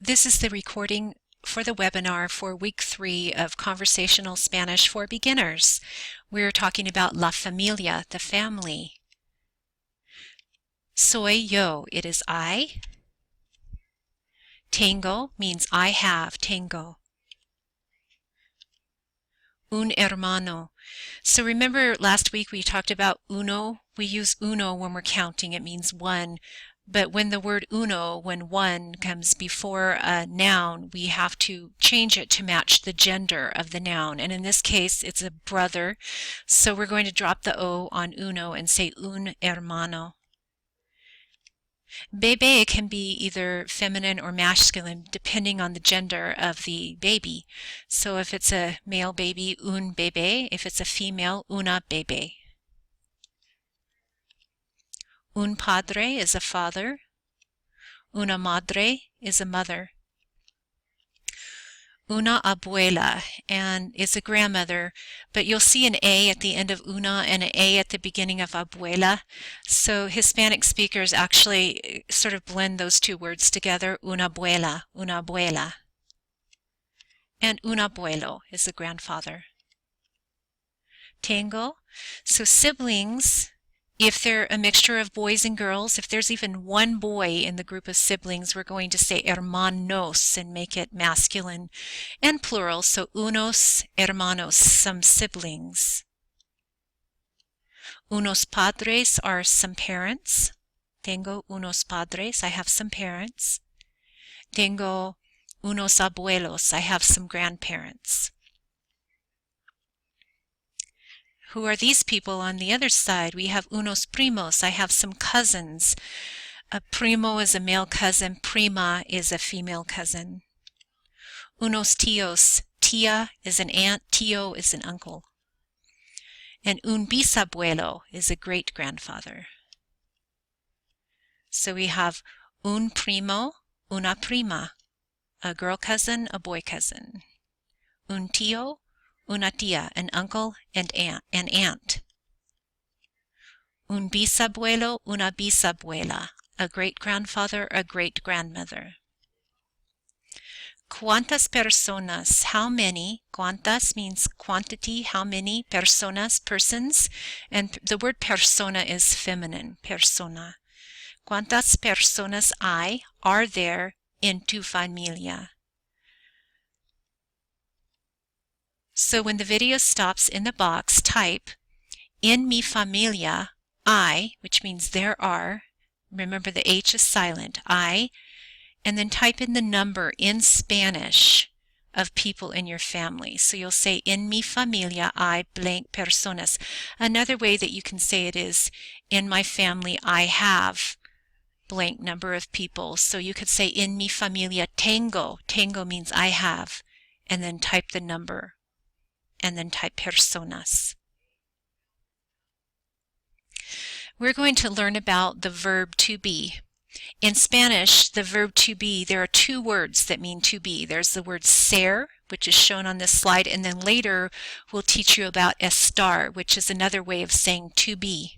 This is the recording for the webinar for week 3 of Conversational Spanish for Beginners. We're talking about la familia, the family. Soy yo, it is I. Tengo means I have, tengo. Un hermano. So remember last week we talked about uno. We use uno when we're counting, it means one. But when the word uno, when one comes before a noun, we have to change it to match the gender of the noun. And in this case, it's a brother. So we're going to drop the O on uno and say un hermano. Bebé can be either feminine or masculine depending on the gender of the baby. So if it's a male baby, un bebé. If it's a female, una bebé. Un padre is a father. Una madre is a mother. Una abuela and is a grandmother, but you'll see an A at the end of una and an A at the beginning of abuela. So Hispanic speakers actually sort of blend those two words together, una abuela, una abuela. And un abuelo is a grandfather. Tengo, so siblings. If they're a mixture of boys and girls, if there's even one boy in the group of siblings, we're going to say hermanos and make it masculine and plural. So unos hermanos, some siblings. Unos padres are some parents. Tengo unos padres, I have some parents. Tengo unos abuelos, I have some grandparents. Who are these people on the other side? We have unos primos. I have some cousins. A primo is a male cousin. Prima is a female cousin. Unos tíos. Tía is an aunt. Tío is an uncle. And un bisabuelo is a great-grandfather. So we have un primo, una prima. A girl cousin, a boy cousin. Un tío, una tía, an uncle and aunt. Un bisabuelo, una bisabuela, a great-grandfather, a great-grandmother. ¿Cuántas personas? How many? ¿Cuántas means quantity, how many? Personas, persons. And the word persona is feminine, persona. ¿Cuántas personas hay, are there en tu familia? So when the video stops in the box, type en mi familia, I, which means there are, remember the H is silent, I, and then type in the number in Spanish of people in your family. So you'll say en mi familia hay blank personas. Another way that you can say it is in my family I have blank number of people. So you could say en mi familia tengo. Tengo means I have, and then type the number. And then type personas. We're going to learn about the verb to be. In Spanish, the verb to be, there are two words that mean to be. There's the word ser, which is shown on this slide, and then later we'll teach you about estar, which is another way of saying to be.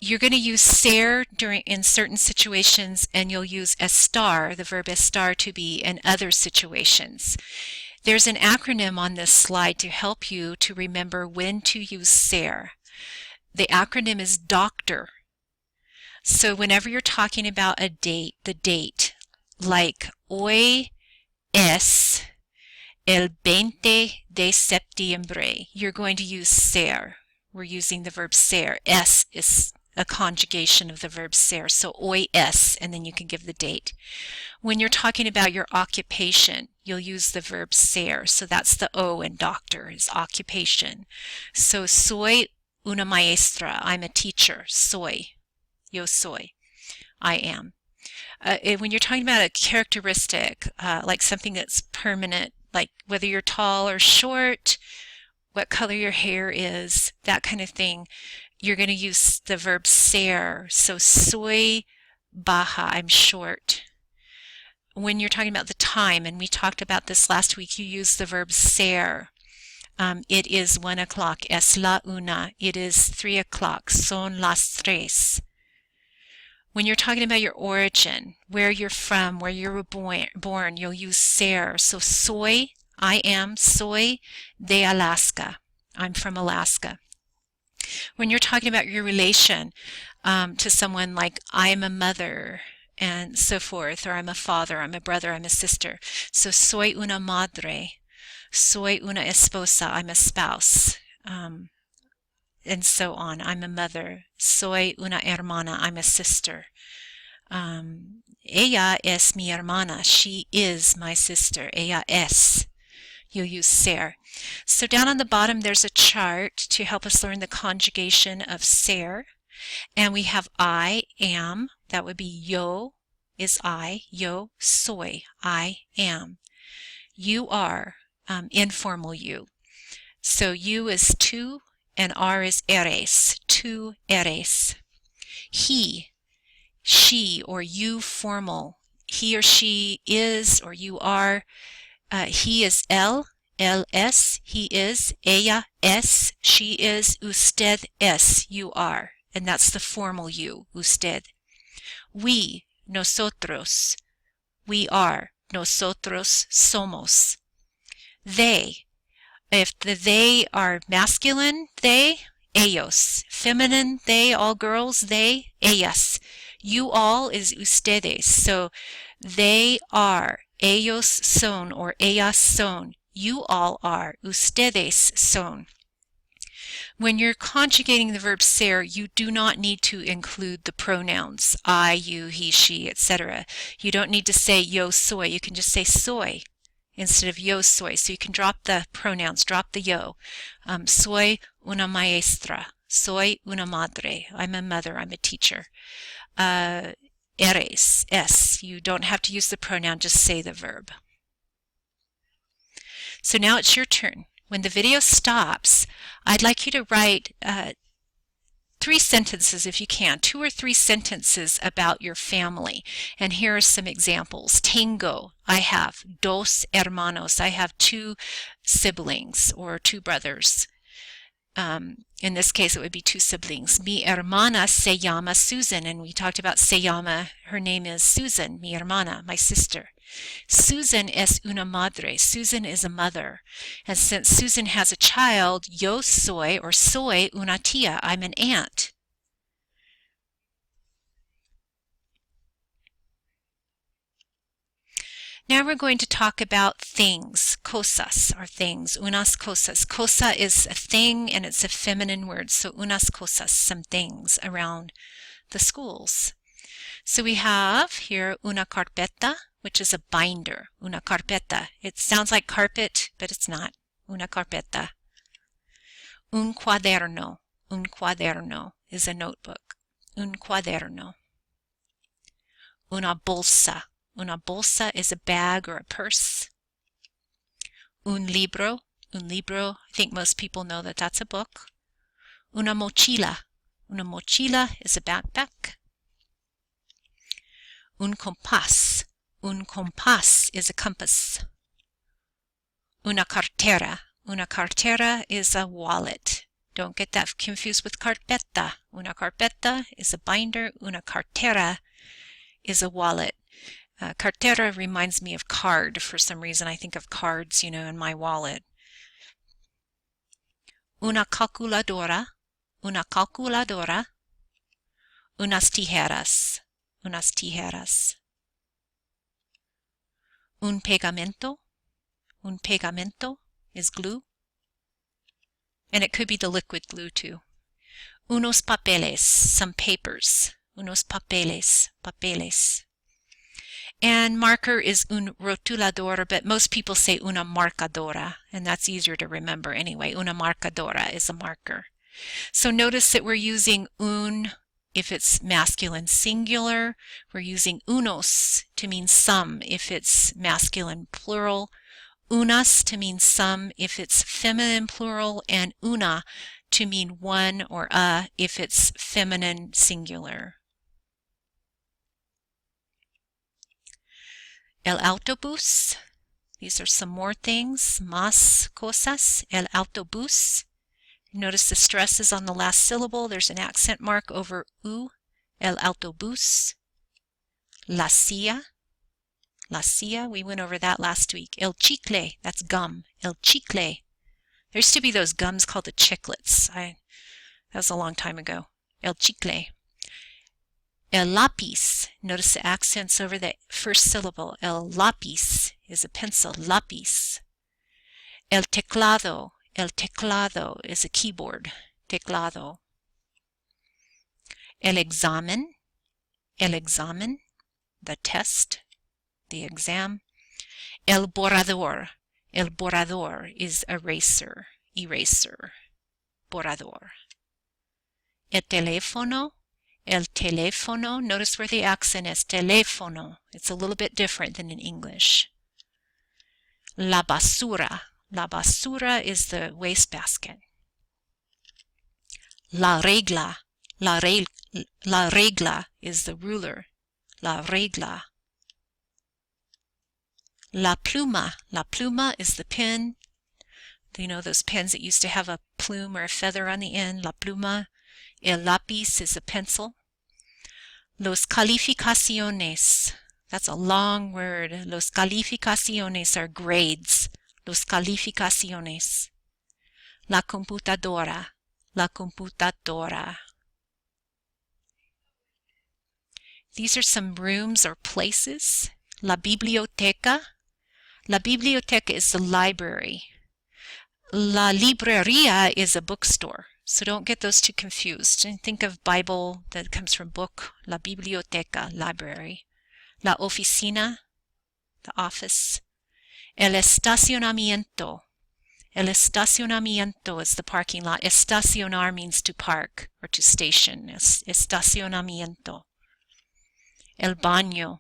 You're going to use ser in certain situations, and you'll use estar, the verb estar, to be in other situations. There's an acronym on this slide to help you to remember when to use ser. The acronym is doctor. So whenever you're talking about a date, the date, like hoy es el 20 de septiembre, you're going to use ser. We're using the verb ser. Es is a conjugation of the verb ser. So hoy es, and then you can give the date. When you're talking about your occupation, you'll use the verb ser. So that's the O in doctor, is occupation. So soy una maestra. I'm a teacher. Soy. Yo soy. I am. When you're talking about a characteristic, like something that's permanent, like whether you're tall or short, what color your hair is, that kind of thing, you're going to use the verb ser. So soy baja, I'm short. When you're talking about the time, and we talked about this last week, you use the verb ser. It is 1 o'clock, es la una. It is 3 o'clock, son las tres. When you're talking about your origin, where you're from, where you were born, you'll use ser. So soy, I am, soy de Alaska. I'm from Alaska. When you're talking about your relation to someone, like I'm a mother and so forth, or I'm a father, I'm a brother, I'm a sister. So soy una madre, soy una esposa, I'm a spouse, and so on. I'm a mother. Soy una hermana, I'm a sister. Ella es mi hermana, she is my sister. Ella es. You'll use ser. So down on the bottom there's a chart to help us learn the conjugation of ser. And we have I am, that would be yo is I, yo soy, I am. You are, informal you. So you is tú and R is eres, tú eres. He, she, or you formal. He or she is, or you are. He is él es, he is. Ella es, she is. Usted es, you are. And that's the formal you, usted. We, nosotros, we are. Nosotros somos. They, if the they are masculine, they, ellos. Feminine, they, all girls, they, ellas. You all is ustedes. So they are. Ellos son, or ellas son. You all are. Ustedes son. When you're conjugating the verb ser, you do not need to include the pronouns I, you, he, she, etc. You don't need to say yo soy. You can just say soy instead of yo soy. So you can drop the pronouns, drop the yo. Soy una maestra. Soy una madre. I'm a mother. I'm a teacher. Eres, es. You don't have to use the pronoun, just say the verb. So now it's your turn. When the video stops, I'd like you to write 3 sentences if you can, 2 or 3 sentences about your family. And here are some examples. Tengo, I have. Dos hermanos, I have 2 siblings or 2 brothers. In this case, it would be 2 siblings. Mi hermana se llama Susan, and we talked about se llama, her name is Susan, mi hermana, my sister. Susan es una madre, Susan is a mother. And since Susan has a child, yo soy, or soy una tía, I'm an aunt. Now we're going to talk about things. Cosas are things. Unas cosas. Cosa is a thing and it's a feminine word. So unas cosas, some things around the schools. So we have here una carpeta, which is a binder. Una carpeta. It sounds like carpet, but it's not. Una carpeta. Un cuaderno. Un cuaderno is a notebook. Un cuaderno. Una bolsa. Una bolsa is a bag or a purse. Un libro. Un libro, I think most people know that that's a book. Una mochila. Una mochila is a backpack. Un compás. Un compás is a compass. Una cartera. Una cartera is a wallet. Don't get that confused with carpeta. Una carpeta is a binder. Una cartera is a wallet. Cartera reminds me of card. For some reason, I think of cards, in my wallet. Una calculadora. Una calculadora. Unas tijeras. Unas tijeras. Un pegamento. Un pegamento is glue. And it could be the liquid glue too. Unos papeles, some papers. Unos papeles, papeles. And marker is un rotulador, but most people say una marcadora, and that's easier to remember anyway. Una marcadora is a marker. So notice that we're using un if it's masculine singular. We're using unos to mean some if it's masculine plural. Unas to mean some if it's feminine plural, and una to mean one or a if it's feminine singular. El autobús. These are some more things. Más cosas. El autobús. Notice the stress is on the last syllable. There's an accent mark over u El autobús. La silla. La silla, we went over that last week. El chicle, that's gum. El chicle. There used to be those gums called the chiclets. That was a long time ago. El chicle. El lápiz. Notice the accents over the first syllable. El lápiz is a pencil. Lápiz. El teclado. El teclado is a keyboard. Teclado. El examen. El examen. The test. The exam. El borrador. El borrador is eraser. Eraser. Borrador. El teléfono. El teléfono. Notice where the accent is. Teléfono. It's a little bit different than in English. La basura. La basura is the wastebasket. La regla. La regla is the ruler. La regla. La pluma. La pluma is the pen. You know those pens that used to have a plume or a feather on the end? La pluma. El lápiz is a pencil. Los calificaciones. That's a long word. Los calificaciones are grades. Los calificaciones. La computadora. La computadora. These are some rooms or places. La biblioteca. La biblioteca is the library. La librería is a bookstore. So don't get those two confused. And think of Bible that comes from book. La biblioteca, library. La oficina, the office. El estacionamiento. El estacionamiento is the parking lot. Estacionar means to park or to station. Estacionamiento. El baño.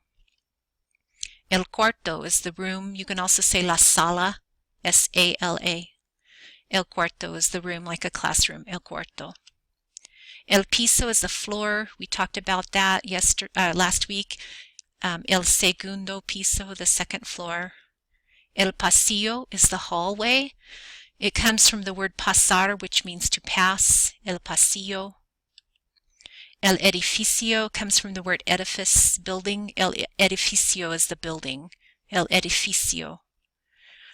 El cuarto is the room. You can also say la sala, S-A-L-A. El cuarto is the room, like a classroom, el cuarto. El piso is the floor. We talked about that last week. El segundo piso, the second floor. El pasillo is the hallway. It comes from the word pasar, which means to pass. El pasillo. El edificio comes from the word edifice, building. El edificio is the building. El edificio.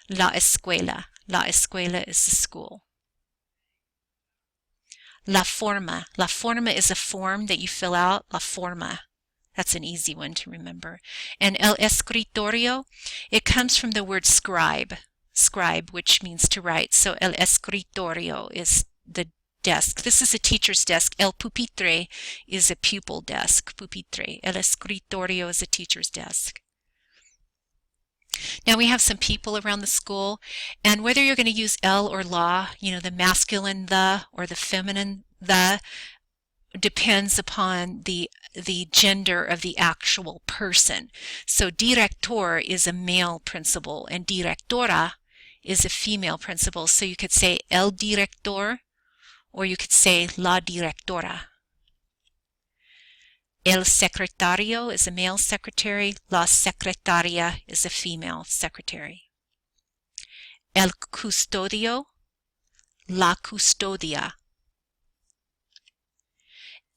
La escuela. La escuela is the school. La forma. La forma is a form that you fill out. La forma. That's an easy one to remember. And el escritorio, it comes from the word scribe. Scribe, which means to write. So el escritorio is the desk. This is a teacher's desk. El pupitre is a pupil desk. Pupitre. El escritorio is a teacher's desk. Now we have some people around the school, and whether you're going to use el or la, the masculine the or the feminine the, depends upon the gender of the actual person. So director is a male principal and directora is a female principal. So you could say el director or you could say la directora. El secretario is a male secretary. La secretaria is a female secretary. El custodio, la custodia.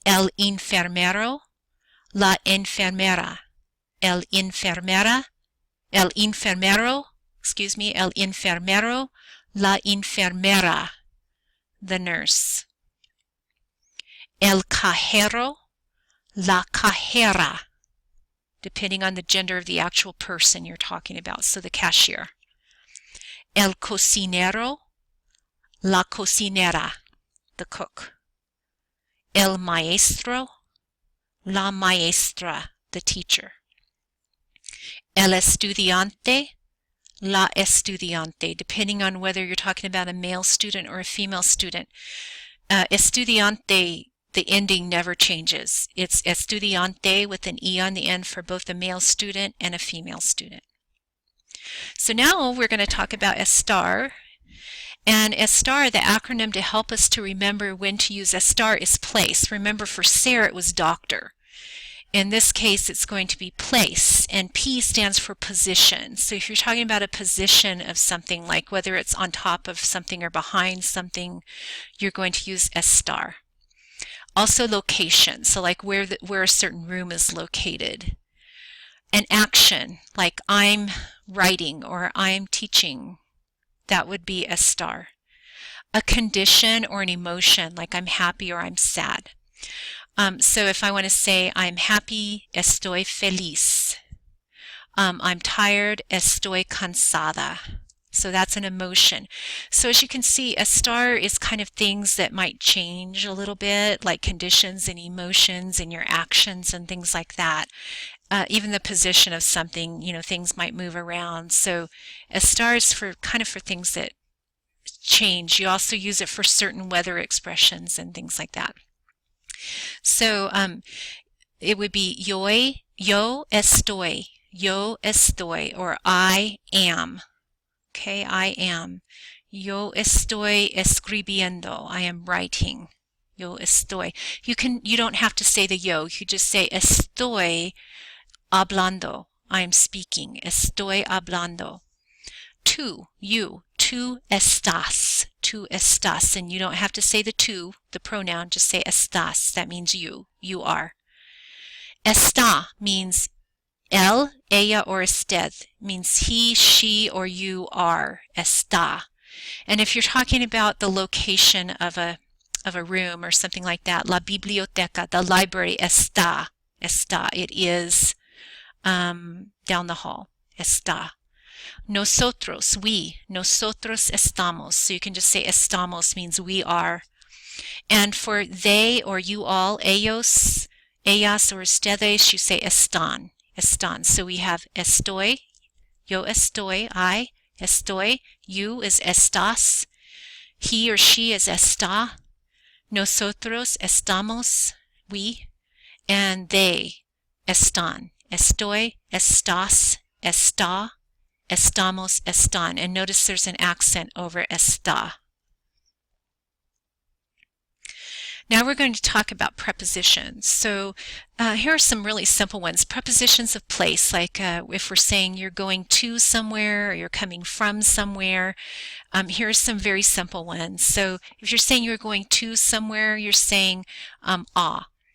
El enfermero, la enfermera. El enfermero, la enfermera, the nurse. El cajero, la cajera, depending on the gender of the actual person you're talking about, so the cashier. El cocinero, la cocinera, the cook. El maestro, la maestra, the teacher. El estudiante, la estudiante, depending on whether you're talking about a male student or a female student. Estudiante, the ending never changes. It's estudiante with an E on the end for both a male student and a female student. So now we're going to talk about estar. And estar, the acronym to help us to remember when to use estar is place. Remember for Sarah it was doctor. In this case it's going to be place, and P stands for position. So if you're talking about a position of something, like whether it's on top of something or behind something, you're going to use estar. Also location, so like where a certain room is located. An action, like I'm writing or I'm teaching, that would be estar. A condition or an emotion, like I'm happy or I'm sad. So if I want to say I'm happy, estoy feliz. I'm tired, estoy cansada. So that's an emotion. So as you can see, estar is kind of things that might change a little bit, like conditions and emotions and your actions and things like that. Even the position of something, you know, things might move around. So estar is for kind of for things that change. You also use it for certain weather expressions and things like that. So it would be yo estoy, or I am. Okay, I am. Yo estoy escribiendo. I am writing. Yo estoy. You don't have to say the yo. You just say estoy hablando. I am speaking. Estoy hablando. Tú, you. Tú estás. Tú estás. And you don't have to say the tú, the pronoun. Just say estás. That means you. You are. Está means él, ella, or usted. Means he, she, or you are. Está. And if you're talking about the location of a room or something like that, la biblioteca, the library, está. Está. It is down the hall. Está. Nosotros, we. Nosotros estamos. So you can just say estamos means we are. And for they or you all, ellos, ellas, or ustedes, you say están. Están. So we have estoy, yo estoy, I, estoy, you is estás, he or she is está, nosotros estamos, we, and they, están. Estoy, estás, está, estamos, están. And notice there's an accent over está. Now we're going to talk about prepositions. So here are some really simple ones. Prepositions of place, like if we're saying you're going to somewhere or you're coming from somewhere. Here are some very simple ones. So if you're saying you're going to somewhere, you're saying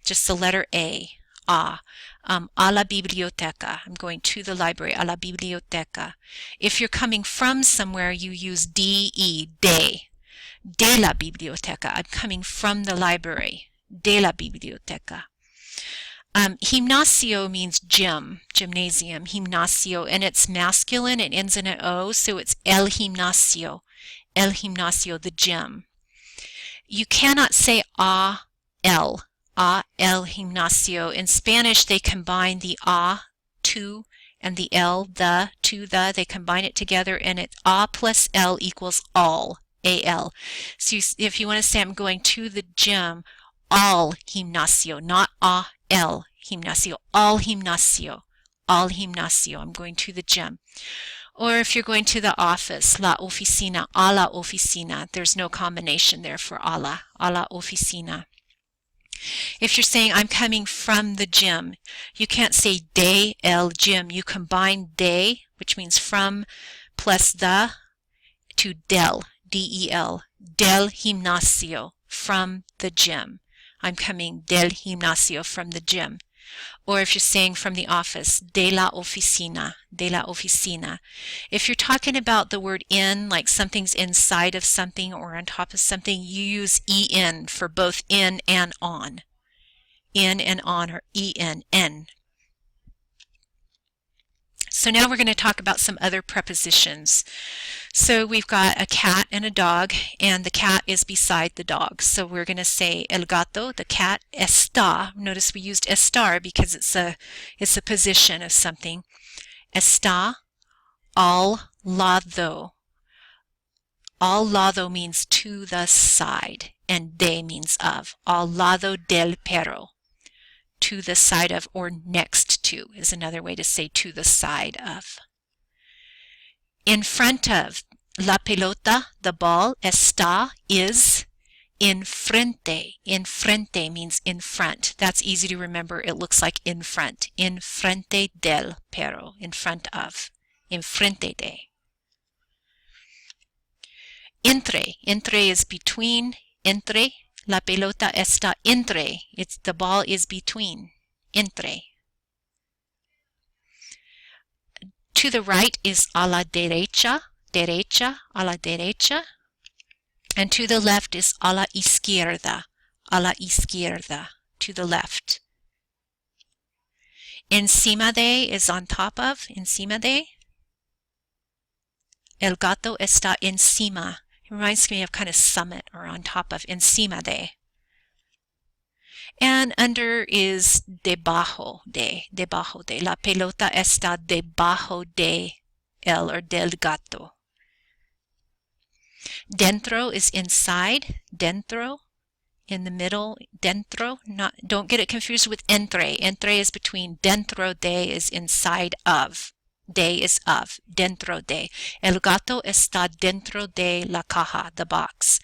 just the letter A, a la biblioteca. I'm going to the library, a la biblioteca. If you're coming from somewhere, you use de, de la biblioteca. I'm coming from the library. De la biblioteca. Gimnasio means gym, gymnasium, gimnasio, and it's masculine. It ends in an O, so it's el gimnasio. El gimnasio, the gym. You cannot say el gimnasio. In Spanish, they combine the to, and the el, the, to, the. They combine it together, and it's plus el equals all. AL. So if you want to say I'm going to the gym, al gimnasio, not el gimnasio, al gimnasio, al gimnasio, I'm going to the gym. Or if you're going to the office, la oficina, a la oficina, there's no combination there for a la oficina. If you're saying I'm coming from the gym, you can't say de el gym. You combine de, which means from, plus the, to del. D-E-L, del gimnasio, from the gym. I'm coming del gimnasio, from the gym. Or if you're saying from the office, de la oficina, de la oficina. If you're talking about the word in, like something's inside of something or on top of something, you use en for both in and on. In and on, or en, en. So now we're going to talk about some other prepositions. So we've got a cat and a dog, and the cat is beside the dog. So we're going to say el gato, the cat, está. Notice we used estar because it's a position of something. Está al lado. Al lado means to the side, and de means of. Al lado del perro. To the side of, or next to, is another way to say to the side of. In front of, la pelota, the ball, está, is, in frente. In frente means in front. That's easy to remember. It looks like in front. In frente del perro, in front of. In frente de. Entre. Entre is between. Entre, La pelota está entre. The ball is between. Entre. To the right is a la derecha. Derecha, a la derecha. And to the left is a la izquierda. A la izquierda. To the left. Encima de is on top of. Encima de. El gato está encima. It reminds me of kind of summit or on top of. Encima de. And under is debajo de. Debajo de. La pelota está debajo de el or del gato. Dentro is inside. Dentro. In the middle. Dentro. Don't get it confused with entre. Entre is between. Dentro de is inside of. De is of. Dentro de. El gato está dentro de la caja, the box.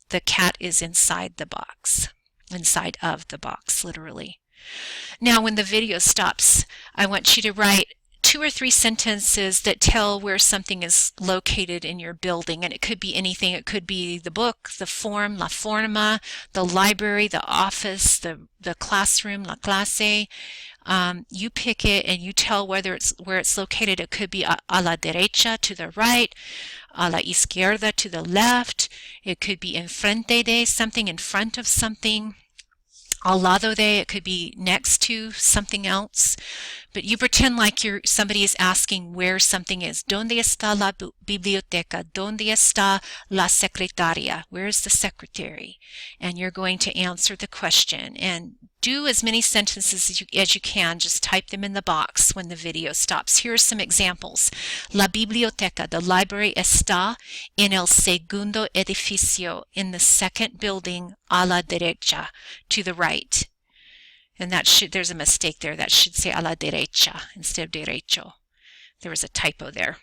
The cat is inside the box. Inside of the box, literally. Now, when the video stops, I want you to write 2 or 3 sentences that tell where something is located in your building. And it could be anything. It could be the book, the form, la forma, the library, the office, the classroom, la clase. You pick it and you tell where it's located. It could be a la derecha, to the right, a la izquierda, to the left. It could be enfrente de, something in front of something. Al lado de, it could be next to something else. But you pretend like somebody is asking where something is. ¿Dónde está la biblioteca? ¿Dónde está la secretaria? Where is the secretary? And you're going to answer the question. And do as many sentences as you can. Just type them in the box when the video stops. Here are some examples. La biblioteca, the library, está en el segundo edificio, in the second building, a la derecha, to the right. And there's a mistake there. That should say a la derecha instead of derecho. There was a typo there.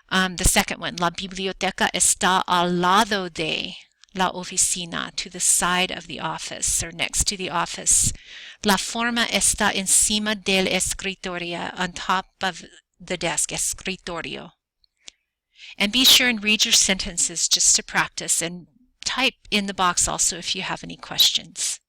The second one, la biblioteca está al lado de la oficina, to the side of the office or next to the office. La forma está encima del escritorio, on top of the desk, escritorio. And be sure and read your sentences just to practice, and type in the box also if you have any questions.